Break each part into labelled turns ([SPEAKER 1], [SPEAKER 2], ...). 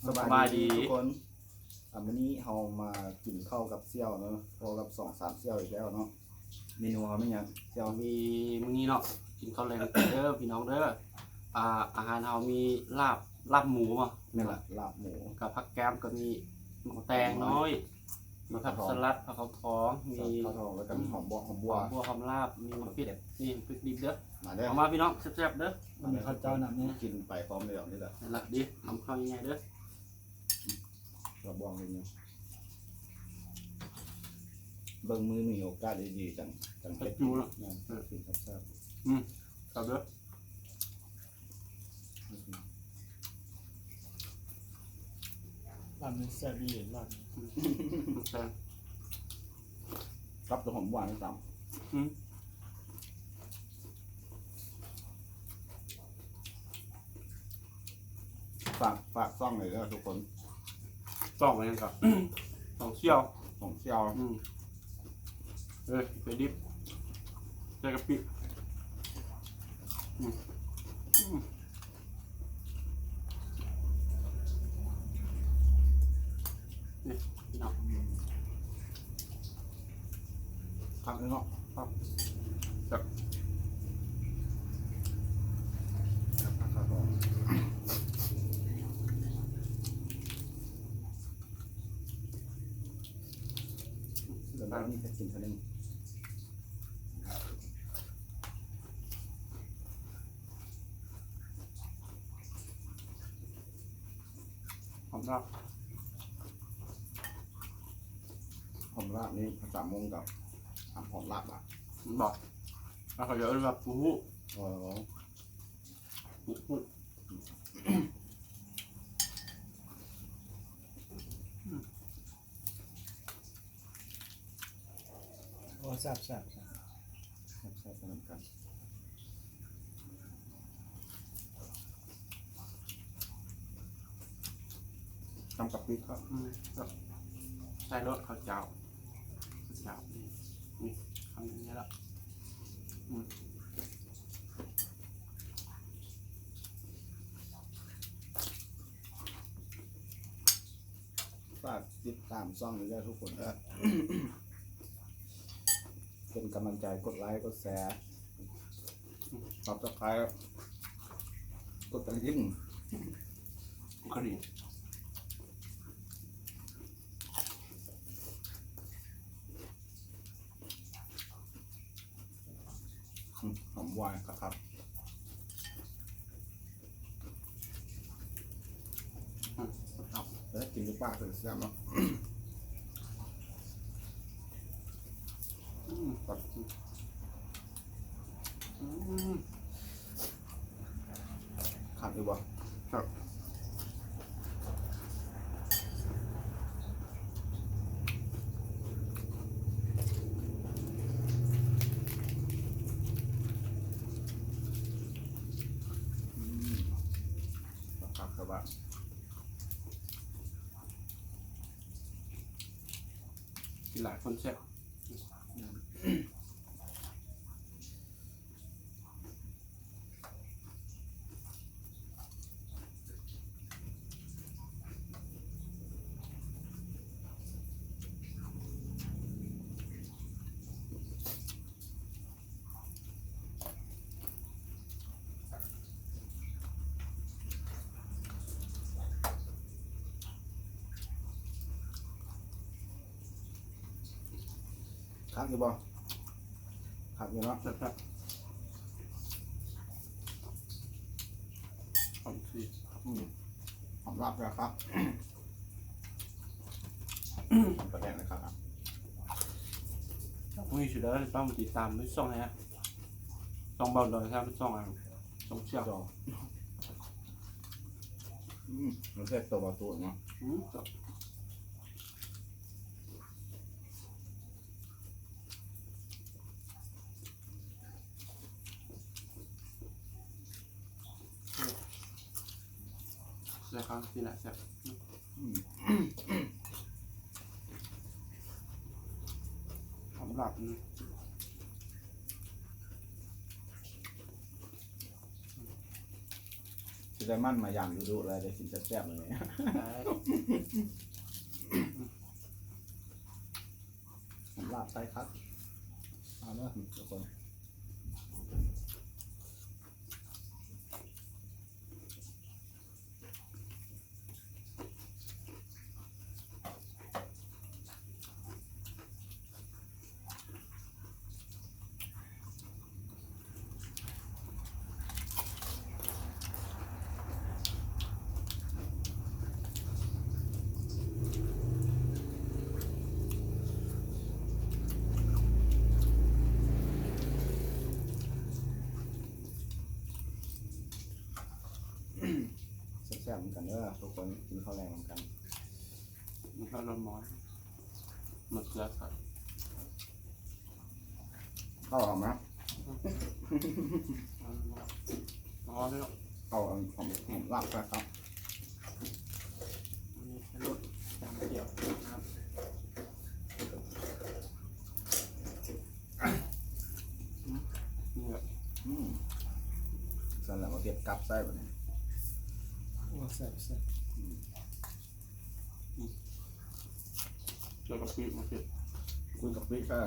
[SPEAKER 1] สบายดีทุกคนวันนี้เรามากินข้าวกับเสี่ยวเนาะข้าวกับ2-3เสี่ยวอีกแล้วเนาะเมนูเขาไม่ยังเสี่ยว
[SPEAKER 2] มีมื้อนี้เนาะกินข้าวแรงเด้อพี่น้องเด้ออาหารเฮามีลาบหมูบ่
[SPEAKER 1] นี่แหละลาบหมู
[SPEAKER 2] กับผักแก้มก็มีหมูแตงน้อยมีผักสลัดผักเขาท้องมี
[SPEAKER 1] ข้าวทองแล้วก็หอมบัว
[SPEAKER 2] หอมบัวหอมลาบมีมะพริกนี่พริกดิบเด้อ
[SPEAKER 1] มาเด้อ
[SPEAKER 2] เอามาพี่น้องแซ่บๆเด้อ
[SPEAKER 3] มันมีข้าวเจ้าหนักเนี่ย
[SPEAKER 1] กินไปพร้อมเลยนี่แหละ
[SPEAKER 2] นั่นล่ะดิทำข้าวยังไงเด้อ
[SPEAKER 1] เราบองเลยเนี่ยเบิ่งมือมีโอกาสดีๆจังเผ็ดอยู่นะกินแซ่บ
[SPEAKER 2] ครับเด้อ
[SPEAKER 3] ร้านนี้แซ่บดีร้านนี้
[SPEAKER 2] แตง
[SPEAKER 1] กับตัวหอมหวานต่ำฝากซ่องเลยเด้อทุกคน
[SPEAKER 2] ต้องอะไรกันครับต้องเชี่ยว
[SPEAKER 1] ของเสี่ยว
[SPEAKER 2] ไปดิบใส่กะปินี่พี่น้อง
[SPEAKER 1] พักนึงเนาะ
[SPEAKER 2] ครับ
[SPEAKER 1] ข้าวทองเดี๋ยวเรานี่จะกินเท่านึง
[SPEAKER 2] หอมลาบ
[SPEAKER 1] หอมลาบนี่ภาษามงกับหอมลาบอ่ะ
[SPEAKER 2] มันบอกแล้วเขาจะเรียกว่าปูหู
[SPEAKER 1] อ๋อ
[SPEAKER 2] ปูหู
[SPEAKER 3] โอ้แซ่บแซ่บ
[SPEAKER 1] แซ่บๆเหมือนกันทำกับพริกครับ
[SPEAKER 2] ครับใส่รสข้าวเจ้านี่ทำอย่างนี้แล้ว
[SPEAKER 1] ฝากติดตามช่องนี้ด้วยทุกคนเป็นกำลังใจกดไลค์กดแชร์ตอบสไครต์กดกระดิ่ง
[SPEAKER 2] กุกรี
[SPEAKER 1] หอมหวานครับ
[SPEAKER 2] ครับ
[SPEAKER 1] แล้วกินด้วยปากเลยแซ่บเนาะตัดขาดดีกว่า
[SPEAKER 2] ครับ
[SPEAKER 1] ครับว่า
[SPEAKER 2] กินหลายคนแซ่บ
[SPEAKER 1] ขาดดีบ่ขาดอยู่เนาะ
[SPEAKER 2] แซ่บหอมสี
[SPEAKER 1] หอมลาบเลยครับหอมกระแดงเลยครับ
[SPEAKER 2] พรุ่งนี้สุดแล้วต้องติดตามด้วยช่องไหนฮะช่องเบาดอยครับช่องอ่างช่องเชี่ยว
[SPEAKER 1] จอมันเรียกตัวตัวเนาะ
[SPEAKER 2] ครับแซ่บครับนี่แหละแซ่บหอมหลับ
[SPEAKER 1] จะได้มั่นมาอย่างดูๆเลยได้กินแซ่บๆเลยผมลาบไส้คัดเอาเนอะทุกคนแซ่บๆเหมือนกันเด้อทุกคนกินข้าวแรงเหมือนกัน
[SPEAKER 2] มันก็ร้อนม้อยหมดแล้วครับ
[SPEAKER 1] ข้าวหอมไหม
[SPEAKER 2] อ๋อเนี่ย
[SPEAKER 1] ข้าวหอมลาบไส้ครับ
[SPEAKER 3] อันนี้ใช้รสจำเดียวนะครับ
[SPEAKER 2] เนี่ย
[SPEAKER 1] สั่นแล้วมาเก็บกลับไส้แบบนี้
[SPEAKER 3] โอ้แซ่บ
[SPEAKER 2] แล้วก็ปีกมาเก็บ
[SPEAKER 1] คุยกับพี่ก็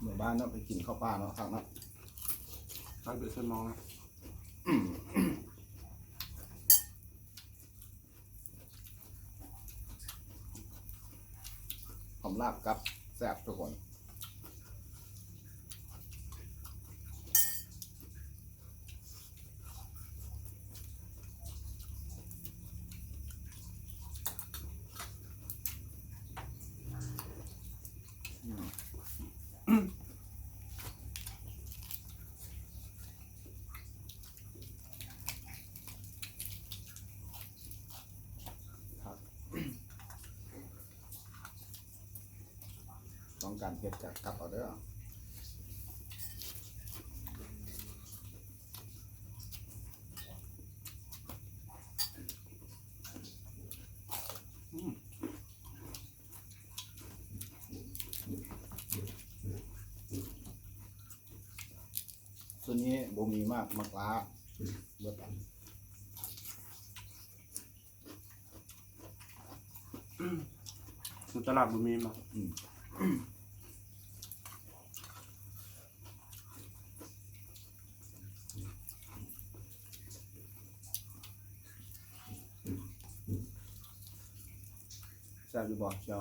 [SPEAKER 1] หมู่บ้านเนาะไปกินข้าวปลาเนาะครับเนาะ
[SPEAKER 2] ใช้เบสมองนะ
[SPEAKER 1] หอมลาบกับแซ่บทุกคนต้องการเผ็ดจากกลับเอาเด้อ ส่วนนี้บ่มีมากมากล้าเบิดอัน
[SPEAKER 2] คือตลาดบุมีมา
[SPEAKER 1] แซ่บอยู่บ่เชียว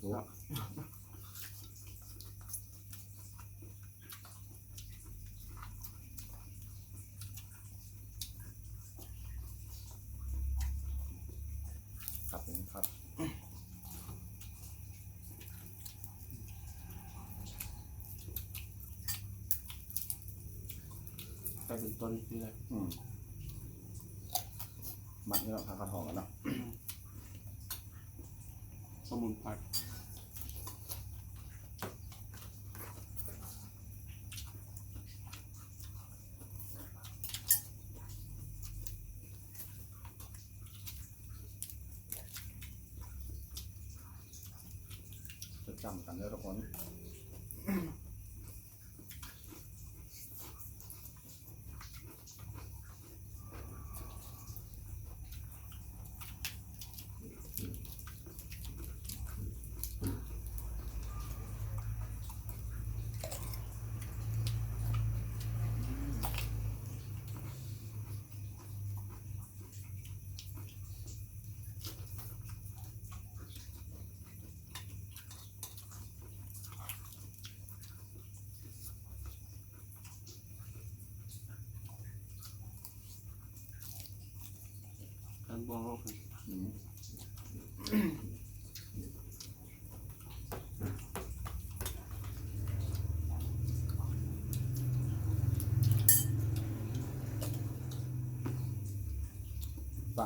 [SPEAKER 1] ดู ครับเป็นครับ
[SPEAKER 2] ใช้เป็นต้นที่อะไร
[SPEAKER 1] หมักนี่เราทากระทองกันเนาะ
[SPEAKER 2] สมุนไพร
[SPEAKER 1] จะจำกันเด้อทุกคน
[SPEAKER 2] การบวงโลก
[SPEAKER 1] อืม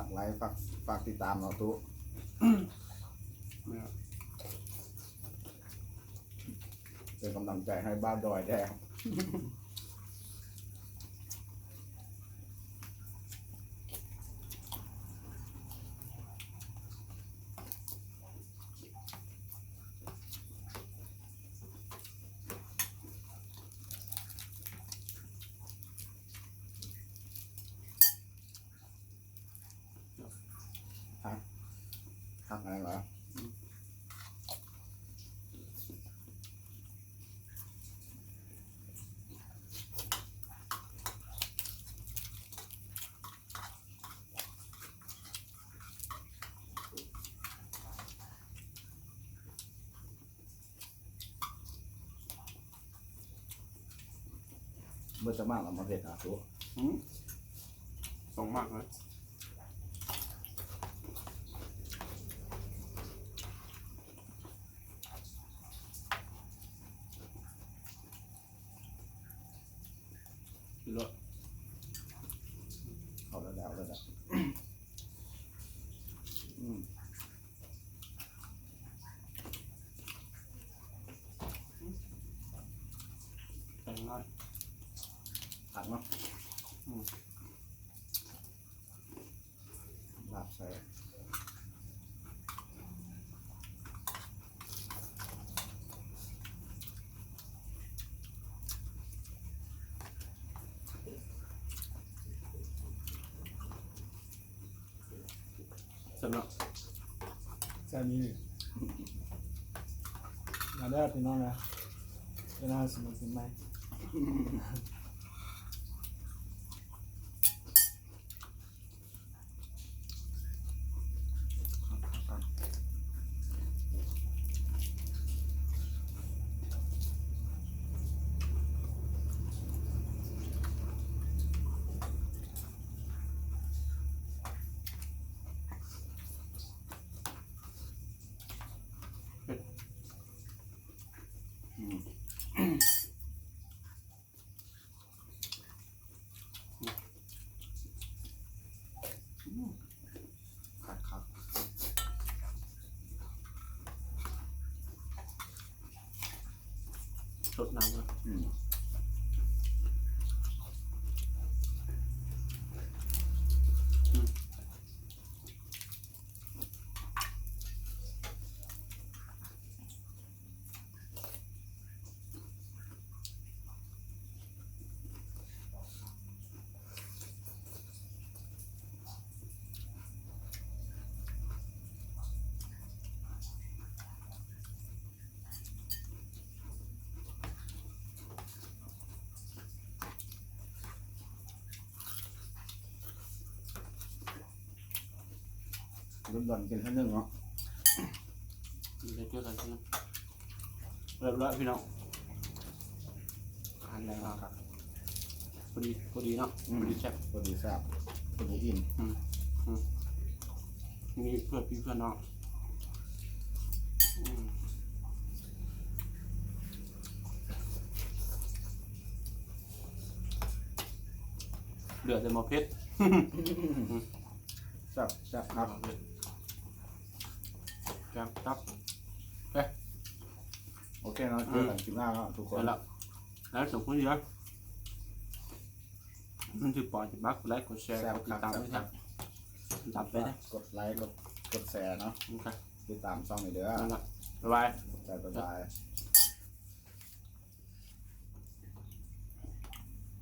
[SPEAKER 1] ากไลค์ฝากติดตามเราตู้
[SPEAKER 2] เนี่ย
[SPEAKER 1] เป็นกำลังใจให้บ้านดอยแดง พักอะไรวะ เมื่อจะมากเรามาเผ็ดอ่ะตู้
[SPEAKER 2] ส่งมากเลยเลิศ
[SPEAKER 1] เขาแล้วนะอืม
[SPEAKER 2] แข็งน้อย
[SPEAKER 1] ผักเนาะ
[SPEAKER 2] อืม
[SPEAKER 1] ลาบใส่
[SPEAKER 2] สำหรับ
[SPEAKER 3] แซ่บนี้มาได้พี่น้องนะเป็นอาหารสมุนไพรไหม
[SPEAKER 1] คัก
[SPEAKER 2] สดน้ำเลย
[SPEAKER 1] อืม รุ่นดอนกินแค่นึงเนาะ
[SPEAKER 2] มีอะไรเจอกันใช่ไหมเรียบร้อยพี่น้องอาหารแรงมากครับพอดีเนาะพอดีแซ่บ
[SPEAKER 1] พอดีแซ่บพอดีอิ่ม
[SPEAKER 2] มีเพื่อนพี่เพื่อนน้องเดือดเลยมาเพชร
[SPEAKER 1] แซ่บครับ
[SPEAKER 2] แกงตับ
[SPEAKER 1] โอเคเนาะเจอกันคลิปหน้าแล้วทุกคน
[SPEAKER 2] ไปแล้วแล้วส่งคนเดียวมันจะปล่อยจะบักไลค์กดแชร์กดติดตามด้วยครับตับไปนะ
[SPEAKER 1] กดไลค์กดแชร์เนาะ
[SPEAKER 2] โอเค
[SPEAKER 1] ติดตามช่องหน่อยเด้อ
[SPEAKER 2] นั่นแหละบ๊ายบาย
[SPEAKER 1] บ๊ายบาย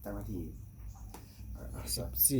[SPEAKER 1] แต่มาที
[SPEAKER 3] 14